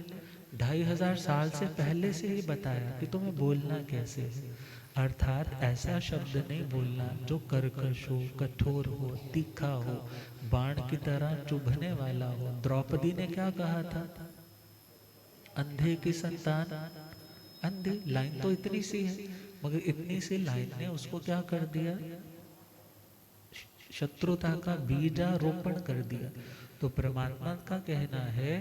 2500 साल से पहले से ही बताया कि तुम्हें बोलना कैसे है। अर्थात ऐसा शब्द नहीं बोलना जो कर्कश हो, कठोर हो, तीखा हो, बाण की तरह चुभने वाला हो। द्रौपदी ने क्या कहा था? अंधे की संतान अंधी। लाइन तो इतनी सी है, मगर इतनी सी लाइन ने उसको क्या कर दिया? शत्रुता का बीजारोपण कर दिया। तो परमात्मा का कहना है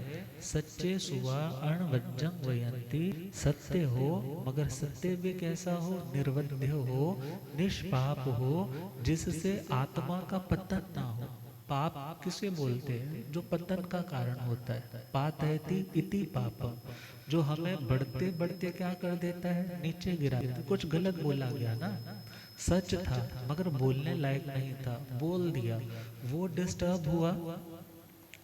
सच्चे सुवा अणवज्जं वयंती, सत्य हो मगर सत्य भी कैसा हो? निर्वध्य हो, निष्पाप हो, जिससे आत्मा का पतन ना हो। पाप किसे बोलते हैं? जो पतन का कारण होता है। पातयति इति पापम, जो हमें बढ़ते बढ़ते क्या कर देता है? नीचे गिरा देता। कुछ गलत बोला गया ना, सच था मगर बोलने लायक नहीं था, बोल दिया, वो डिस्टर्ब हुआ,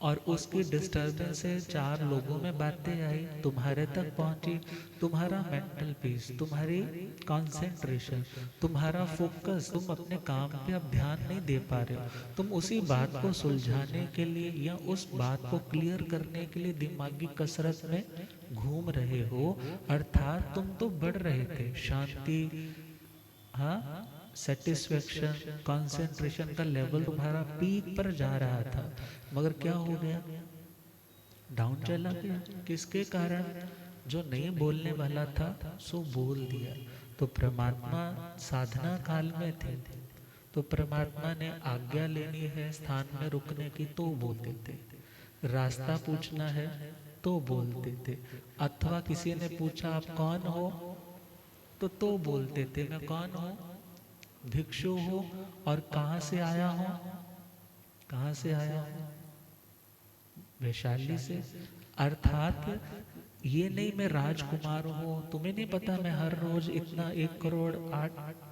और उसकी डिस्टर्बेंस से 4 लोगों में बातें आई, तुम्हारे तक पहुंची। तुम्हारा मेंटल पीस, तुम्हारी कंसंट्रेशन, तुम्हारा फोकस, तुम अपने काम पे अब ध्यान नहीं दे पा रहे हो। तुम उसी बात को सुलझाने के लिए या उस बात को क्लियर करने के लिए दिमागी कसरत में घूम रहे हो। अर्थात तुम तो बढ़ रहे थे शांति, हाँ, सेटिस्फेक्शन, कंसंट्रेशन का लेवल तुम्हारा पीक पर जा रहा था, मगर क्या हो गया, डाउन चला गया। किसके कारण? जो नहीं बोलने वाला था सो बोल दिया। तो परमात्मा साधना काल में थे, तो परमात्मा ने आज्ञा लेनी है स्थान में रुकने की तो बोलते थे, रास्ता पूछना है तो बोलते थे, अथवा किसी ने पूछा आप कौन हो तो बोलते थे मैं कौन हूँ, भिक्षु हो, और कहाँ से आया हूँ, कहाँ से आया हूँ, वैशाली से। अर्थात ये नहीं मैं राजकुमार हूँ, तुम्हें नहीं पता मैं हर रोज इतना 1 करोड़ 8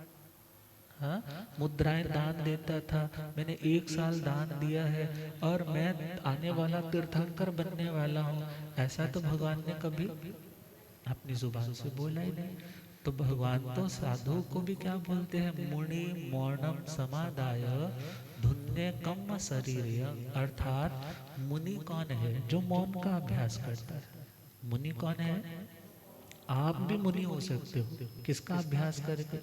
हाँ मुद्राएं दान देता था, मैंने 1 साल दान दिया है और मैं आने वाला तीर्थंकर बनने वाला हूँ। ऐसा तो भगवान ने कभी अपनी जुबान से बोला ही नहीं। तो भगवान तो साधु को भी क्या बोलते हैं, मुनि मौनम समादाय धुन्य कम शरीर। अर्थात मुनि कौन है, जो मौन का अभ्यास करता है। मुनि कौन है? आप भी मुनि हो सकते हो, किसका अभ्यास करके?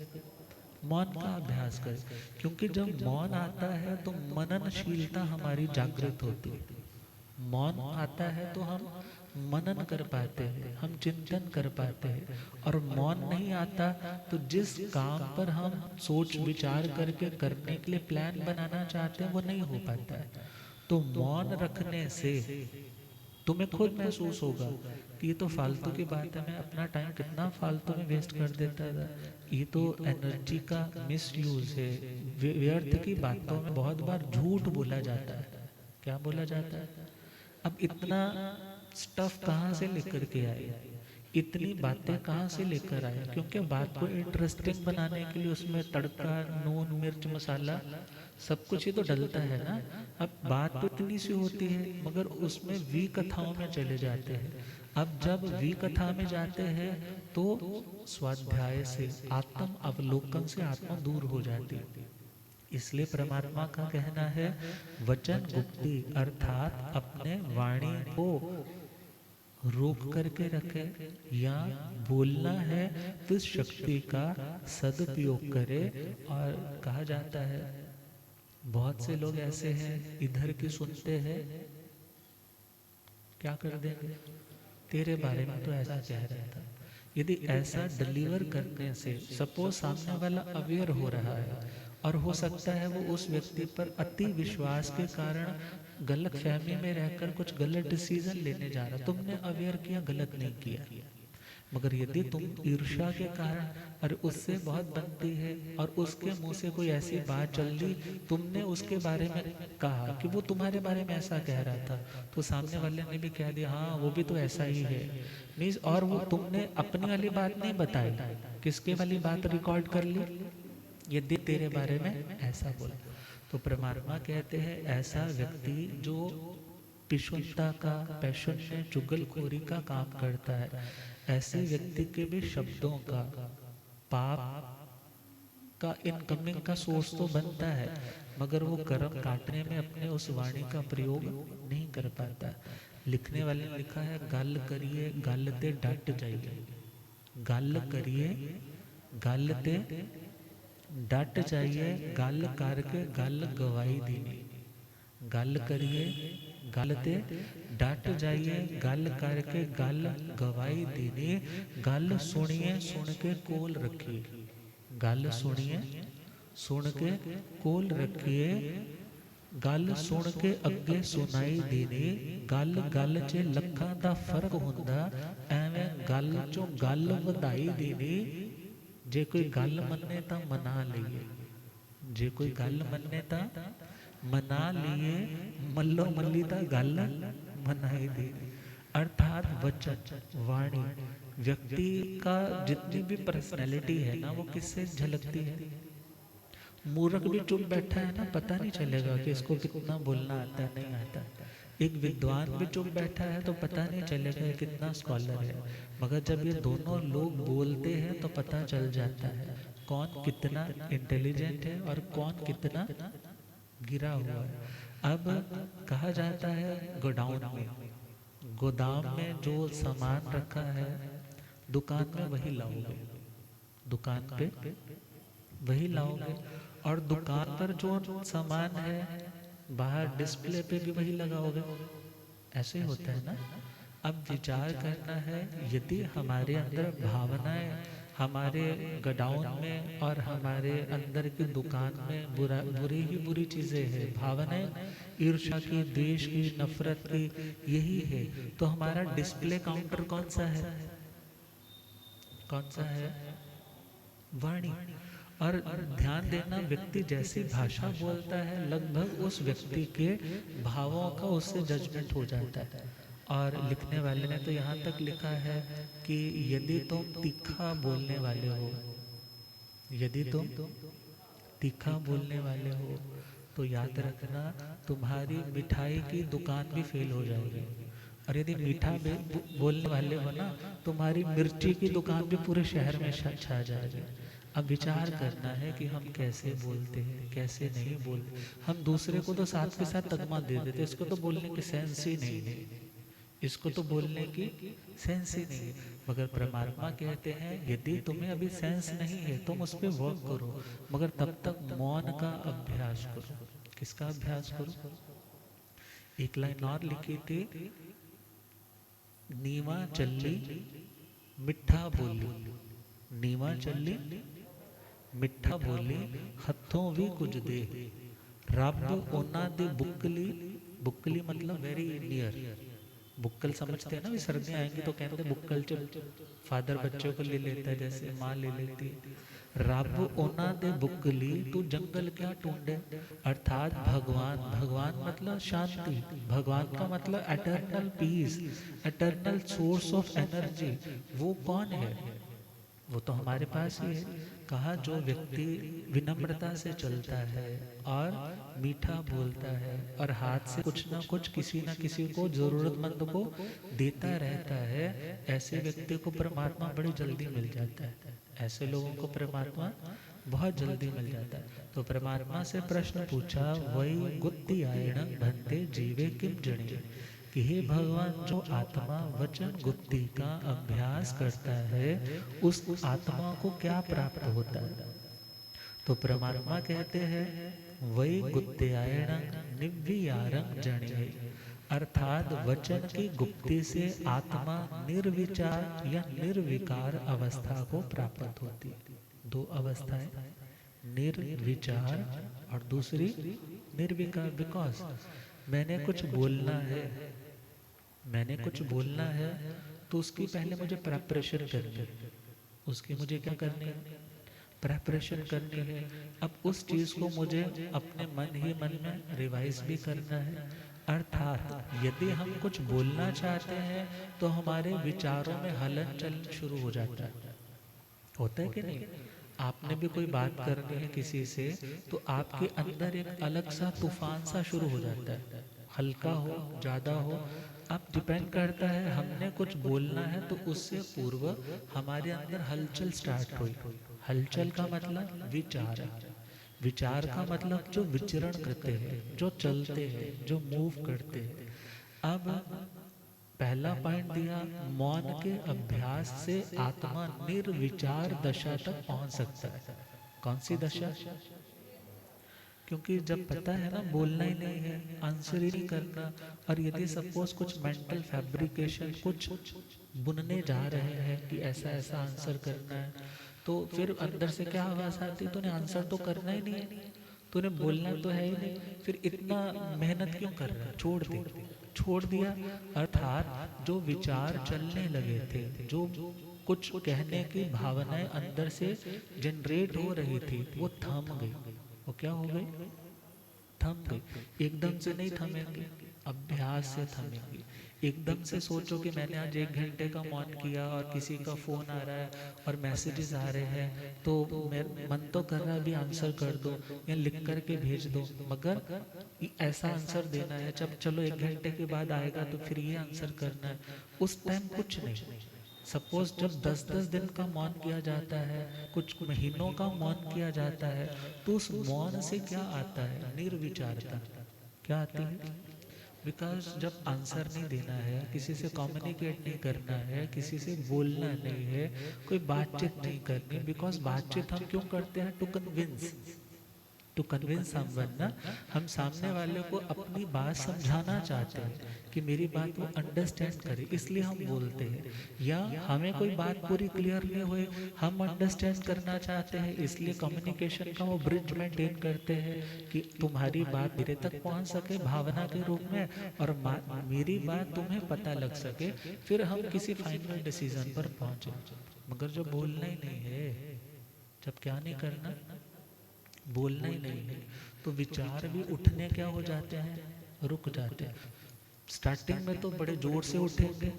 मौन का अभ्यास करें। क्योंकि जब मौन आता है तो मननशीलता हमारी जागृत होती है। मौन आता है तो हम मनन कर पाते हैं, हम चिंतन कर पाते हैं। और मौन नहीं आता तो जिस काम पर हम सोच विचार करके करने के लिए प्लान बनाना चाहते हैं वो नहीं हो पाता है। तो मौन रखने से तुम्हें खुद महसूस होगा कि ये तो फालतू की बात है, मैं अपना टाइम कितना फालतू में वेस्ट कर देता था, ये तो एनर्जी का मिस यूज है। व्यर्थ की बातों में बहुत बार झूठ बोला जाता है। क्या बोला जाता है? अब इतना स्टफ कहाँ से लेकर के आए, इतनी बातें कहाँ से लेकर आए? क्योंकि बात को इंटरेस्टिंग बनाने के लिए उसमें तड़का, नून मिर्च मसाला सब कुछ ही तो डलता है ना। अब बात तो इतनी सी होती है मगर उसमें वी कथाओं में चले जाते हैं। अब जब वी कथा में जाते हैं तो स्वाध्याय से, आत्म अवलोकन से आत्मा दूर हो जाती है। इसलिए परमात्मा का कहना है वचन गुप्ति, अर्थात अपने वाणी को रोक करके रखे, या बोलना है तो इस शक्ति का सदुपयोग करे। और कहा जाता है बहुत से लोग ऐसे हैं इधर की सुनते हैं, क्या कर देंगे, तेरे बारे में तो ऐसा कह रहा था। यदि ऐसा डिलीवर करने से सपोज सामने वाला अवेयर हो रहा है और हो सकता है वो उस व्यक्ति पर अति विश्वास के कारण गलत फहमी में रहकर कुछ गलत डिसीजन लेने जा रहा, तुमने अवेयर किया, गलत नहीं किया। मगर यदि तुम ईर्ष्या के कारण और उससे बहुत बनती है और उसके मुंह से कोई ऐसी बात चल दी, तुमने उसके बारे में कहा कि वो तुम्हारे बारे में ऐसा कह रहा था, तो सामने वाले ने भी कह दिया हाँ वो भी तो ऐसा ही है मीन्स, और वो तुमने अपनी वाली बात नहीं बताई, किसके वाली बात रिकॉर्ड कर ली, यदि तेरे बारे में ऐसा बोला। तो परमात्मा कहते हैं ऐसा व्यक्ति जो पिशुनता का, पैशन्य चुगलखोरी का काम करता है, ऐसे व्यक्ति के भी शब्दों का, पाप का इनकमिंग का सोर्स तो बनता है, मगर वो कर्म काटने में अपने उस वाणी का प्रयोग नहीं कर पाता। लिखने वाले ने लिखा है गल करिए गलते डट जाइए, गल करिए गलते डट जाइए, गल करके गल गवाई देनी, गल करिए गलते डट जाइए, गल करके गल गवाई देनी, गल सुनिए सुन के कोल रखिए, गल सुनिए सुन के कोल रखिए, गल सुन के अगे सुनाई देनी, गल गल च लखां दा फर्क हुंदा, एवें गल चों गल वधाई देनी। जे कोई गल मन्ने तां मना लईए, जे कोई गल मन्ने तां मना लिए, मल्लो मल्ली ता गल मनाई दे। अर्थात वचन वाणी व्यक्ति का जितनी भी पर्सनैलिटी है ना वो किससे झलकती है। मूर्ख भी चुप बैठा है ना, पता नहीं चलेगा कि इसको कितना बोलना आता है नहीं आता। एक विद्वान भी चुप बैठा है तो पता नहीं चलेगा ये कितना स्कॉलर है, मगर जब ये दोनों लोग बोलते हैं तो पता चल जाता है कौन कितना इंटेलिजेंट है और कौन कितना गिरा हुआ है। अब कहा जाता है गोडाउन में, गोदाम में जो सामान रखा है दुकान में वही लाओगे, दुकान पे वही लाओगे। और दुकान पर जो सामान है बाहर डिस्प्ले पे भी वही लगाओगे, ऐसे ही होता है ना। अब विचार करना है, यदि हमारे अंदर भावनाएं हमारे गोडाउन में और हमारे अंदर की दुकान में बुरी ही बुरी चीजें हैं, भावनाएं ईर्ष्या की, द्वेष की, नफरत की, यही है, तो हमारा डिस्प्ले काउंटर कौन सा है? कौन सा है? वाणी। और ध्यान देना, व्यक्ति जैसी भाषा बोलता है लगभग उस व्यक्ति के भावों का उससे जजमेंट हो जाता है। और लिखने वाले ने तो यहाँ तक लिखा है कि यदि तुम तीखा बोलने वाले हो, यदि तुम तीखा बोलने वाले हो तो याद रखना तुम्हारी मिठाई की दुकान भी फेल हो जाएगी। और यदि मीठा बोलने वाले हो ना, तुम्हारी मिर्ची की दुकान भी पूरे शहर में छा जाएगी। अब विचार करना है कि हम कैसे बोलते हैं, कैसे नहीं बोलते। हम दूसरे को तो साथ के साथ तगमा दे देते, इसको तो बोलने की सेंस ही नहीं है, इसको तो बोलने की सेंस ही नहीं है। मगर परमात्मा कहते हैं यदि तुम्हें अभी सेंस नहीं है तुम उस पर वर्क करो, मगर तब तक मौन का अभ्यास करो। किसका अभ्यास करो? एक लाइन और लिखी थी, नीवा चल्ली मिठा बोली, नीवा चल्ली मिठा बोली हथों भी कुछ दे, रब ओना दे बुकली, बुकली मतलब वेरी नियर। बुक्कल समझते हैं ना, भी सर्दियाँ आएंगी तो कहते हैं बुक्कल जब फादर बच्चों को ले लेता है, जैसे माँ ले लेती है। रब ओना दे बुक्कली तू जंगल क्या ढूंढे, अर्थात भगवान, भगवान मतलब शांति, भगवान का मतलब eternal peace, eternal source of energy. वो कौन है? वो तो हमारे पास ही है। कहा जो व्यक्ति विनम्रता से चलता है और मीठा बोलता है और हाथ से कुछ ना कुछ किसी ना किसी को जरूरतमंद को देता रहता है, ऐसे व्यक्ति को परमात्मा बड़ी जल्दी मिल जाता है। ऐसे लोगों को परमात्मा बहुत जल्दी मिल जाता है। तो परमात्मा से प्रश्न पूछा, वही गुत्ती आयण भंते जीवे किम जणे, कि हे भगवान, जो आत्मा वचन गुप्ति का अभ्यास करता है उस आत्मा को क्या प्राप्त होता है? तो परमात्मा कहते हैं वही गुप्त्यायण निव्यारंग जणे, अर्थात वचन की गुप्ति से आत्मा निर्विचार या निर्विकार अवस्था को प्राप्त होती है। दो अवस्थाएं, निर्विचार और दूसरी निर्विकार। बिकॉज मैंने कुछ बोलना है, मैंने कुछ बोलना है तो उसकी पहले मुझे प्रेपरेशन करनी है, उसकी मुझे क्या करनी है? प्रेपरेशन करनी है। अब उस चीज़ को मुझे अपने मन ही मन में रिवाइज भी करना है। अर्थात यदि हम कुछ बोलना चाहते हैं तो हमारे विचारों में हलन चलन शुरू हो जाता है। होता है कि नहीं? आपने भी कोई बात करनी है किसी से तो आपके अंदर एक अलग सा तूफान सा शुरू हो जाता है, हल्का हो ज़्यादा हो, अब डिपेंड करता है। हमने कुछ बोलना है तो उससे पूर्व हमारे अंदर हलचल स्टार्ट हुई। हलचल का मतलब विचार, विचार का मतलब जो विचरण करते हैं, जो चलते हैं, जो मूव करते हैं। अब पहला पॉइंट दिया, मौन के अभ्यास से आत्मा निर्विचार दशा तक पहुंच सकता है। कौन सी दशा? क्योंकि जब पता है ना बोलना ही नहीं है, आंसर ही नहीं करना, और यदि सपोज कुछ मेंटल फैब्रिकेशन कुछ बुनने जा रहे हैं कि ऐसा ऐसा आंसर करना है, तो फिर अंदर से क्या आवाज आती है, तूने आंसर तो करना ही नहीं है, तूने बोलना तो है ही नहीं, फिर इतना मेहनत क्यों कर रहा है? छोड़ दे। छोड़ दिया, अर्थात जो विचार चलने लगे थे, जो कुछ कहने की भावनाएं अंदर से जनरेट हो रही थी, वो थम गई। वो क्या हो गई? थम गई। एकदम से नहीं थमेंगे, अभ्यास से थमेंगे। एकदम से सोचो कि मैंने आज 1 घंटे का मौन किया और किसी का फ़ोन आ रहा है और मैसेजेस आ रहे हैं तो मन तो कर रहा है अभी आंसर कर दो या लिख कर के भेज दो, मगर ऐसा आंसर देना है जब चलो 1 घंटे के बाद आएगा तो फिर ये आंसर करना है, उस टाइम कुछ नहीं। सपोज जब 10-10 दिन का मौन किया जाता है, कुछ महीनों का मौन किया जाता है, तो उस मौन से क्या आता है? निर्विचारता। क्या आती है? बिकॉज जब आंसर नहीं देना है, किसी से कम्युनिकेट नहीं करना है, किसी से बोलना नहीं है, कोई बातचीत नहीं करनी, बिकॉज बातचीत हम क्यों करते हैं? टू कन्विंस समवन ना, हम सामने वाले को अपनी बात समझाना चाहते हैं कि मेरी बात वो अंडरस्टैंड करे, इसलिए हम बोलते हैं। या हमें कोई बात पूरी क्लियर नहीं हुई, हम अंडरस्टैंड करना चाहते हैं, इसलिए कम्युनिकेशन का वो ब्रिज मेंटेन करते हैं कि तुम्हारी बात मेरे तक पहुंच सके भावना के रूप में, और मेरी बात तुम्हें पता लग सके, फिर हम किसी फाइनल डिसीजन पर पहुंचे। मगर जो बोलना ही नहीं है, जब क्या नहीं करना, बोलना ही नहीं है, तो विचार भी उठने क्या हो जाते हैं? रुक जाते हैं। स्टार्टिंग में तो बड़े जोर से उठेंगे,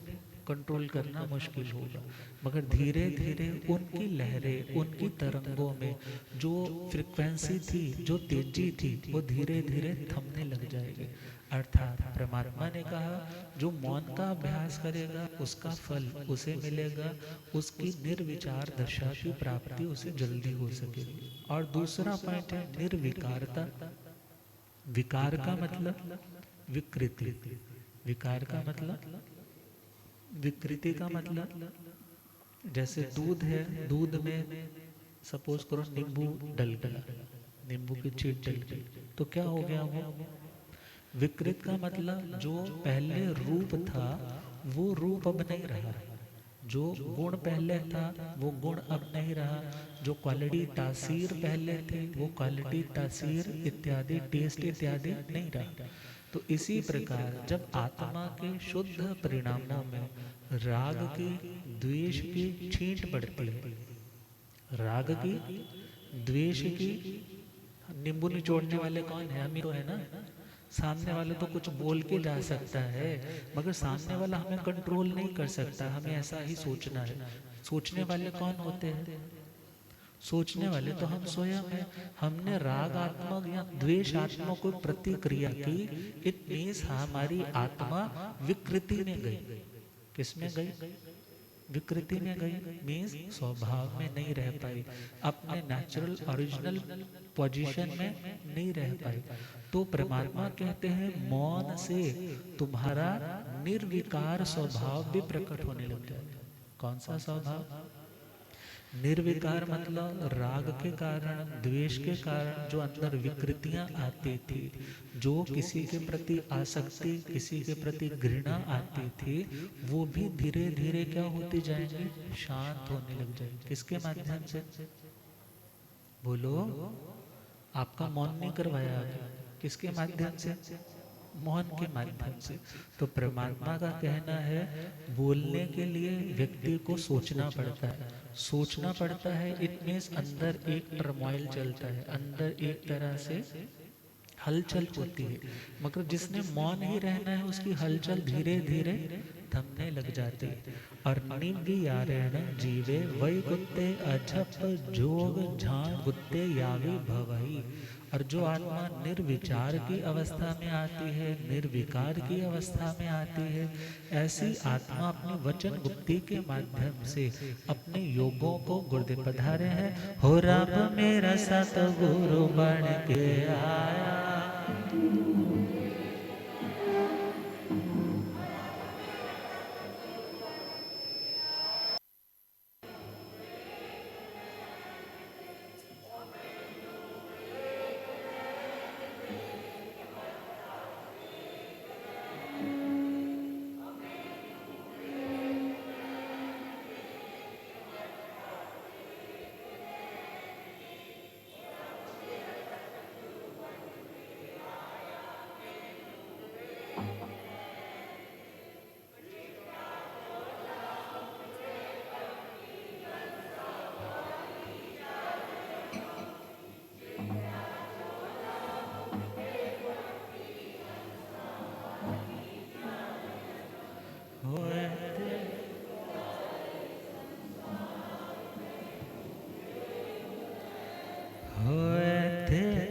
कंट्रोल करना मुश्किल होगा, मगर धीरे धीरे उनकी लहरें, उनकी तरंगों में जो फ्रिक्वेंसी थी, जो तेजी थी, वो धीरे धीरे थमने लग जाएगी। अर्थात परमात्मा ने कहा, जो मौन का अभ्यास करेगा उसका फल उसे मिलेगा, उसकी निर्विचार दशा की प्राप्ति उसे जल्दी हो सकेगी। और दूसरा पॉइंट है निर्विकारता। विकार का मतलब विकृति, विकार का मतलब विकृति का मतलब, जैसे दूध है, दूध में सपोज करो नींबू डल गया, नींबू की छींट डल गई, तो क्या हो गया? वो विकृत का मतलब जो पहले रूप था वो रूप अब नहीं रहा, जो गुण पहले था वो गुण अब नहीं रहा, जो क्वालिटी तासीर पहले थे वो क्वालिटी तासीर इत्यादि टेस्ट इत्यादि नहीं रहा। तो इसी प्रकार जब आत्मा के शुद्ध परिणामों में राग की, द्वेष की छींट पड़ती है, राग की, द्वेष की, नींबू निचोड़ने वाले कौन है? हम ही तो है ना। सामने वाले तो कुछ बोल के जा सकता है, मगर सामने वाला हमें कंट्रोल नहीं कर सकता, हमें ऐसा ही सोचना है। सोचने वाले कौन होते हैं? सोचने वाले तो हम स्वयं हैं। हमने राग आत्मक या द्वेष आत्मा को प्रतिक्रिया की, इट मीन्स हमारी आत्मा विकृति में गई। किसमें गई? विकृति में गई, मीन्स स्वभाव में नहीं रह पाई, अपने नेचुरल ओरिजिनल पोजीशन में नहीं रह पाई। तो परमात्मा कहते हैं मौन से तुम्हारा निर्विकार स्वभाव भी प्रकट होने लग जाएगा। कौन सा स्वभाव? निर्विकार मतलब राग के कारण, द्वेष के कारण जो अंदर विकृतियां आती थी, जो किसी के प्रति आसक्ति, किसी के प्रति घृणा आती थी, वो भी धीरे धीरे क्या होती जाएंगी? शांत होने लग जाएंगी। किसके माध्यम से? बोलो, आपका मौन नहीं करवाया आगे, किसके माध्यम से? मौन के माध्यम से। तो परमात्मा का कहना है बोलने के लिए व्यक्ति को सोचना पड़ता है, सोचना पड़ता है, इट मीन्स अंदर एक टर्मोइल चलता है, अंदर एक तरह से हलचल होती है। मगर जिसने मौन ही रहना है उसकी हलचल धीरे धीरे थमने लग जाती है। और निर्वियारेण जीवे वही गुत्ते अजप जोग झां गुत्ते यावी भवई। और जो आत्मा निर्विचार की अवस्था में आती है, निर्विकार की अवस्था में आती है, ऐसी आत्मा अपनी वचन गुप्ति के माध्यम से अपने योगों को गुरुदेव पधारे हैं, हो रब मेरा सतगुरु बन के आया।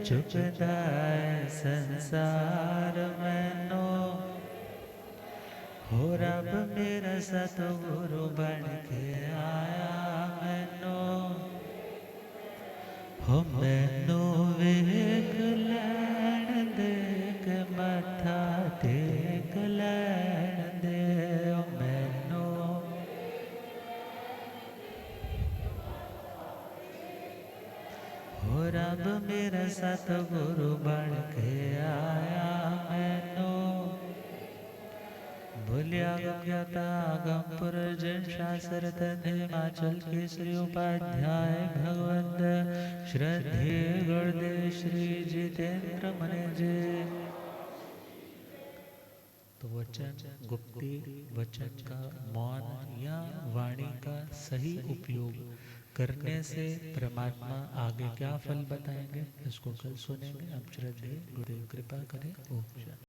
चुपदाय संसार मैनो, हो रब मेरा सतगुरु बन के आया मैनो, हो मैनो वेख लैण देख मथा ते और अब मेरा सतगुरु बन के आया मैनो भूलिया ज्ञाता गम पुरजन शास्त्र हिमाचल केसरी उपाध्याय भगवंत श्रद्धे गुरुदेव श्री जितेंद्र मने जी। तो वचन गुप्ती, वचन का मौन या वाणी का सही उपयोग करने से परमात्मा आगे क्या फल बताएंगे इसको कल सुनेंगे। अब श्रद्धेय गुरुदेव कृपा करें। ओम शांति।